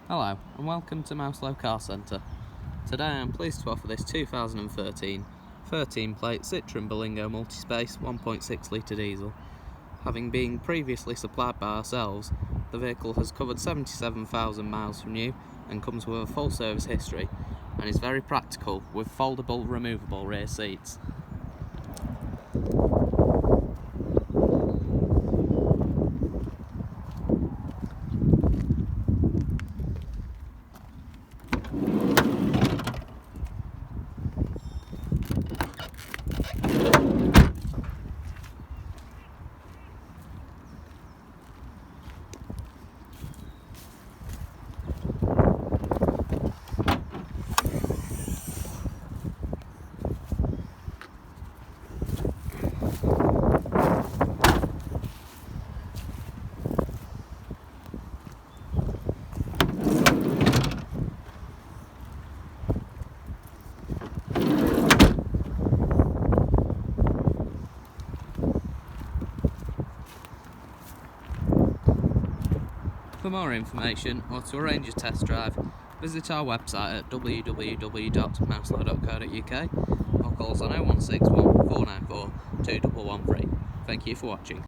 Hello and welcome to Mouselow Car Centre. Today I am pleased to offer this 2013 13-plate Citroen Berlingo Multispace 1.6 litre diesel. Having been previously supplied by ourselves, the vehicle has covered 77,000 miles from new and comes with a full service history and is very practical with foldable removable rear seats. For more information or to arrange a test drive, visit our website at www.mouselow.co.uk or call us on 0161 494 2113. Thank you for watching.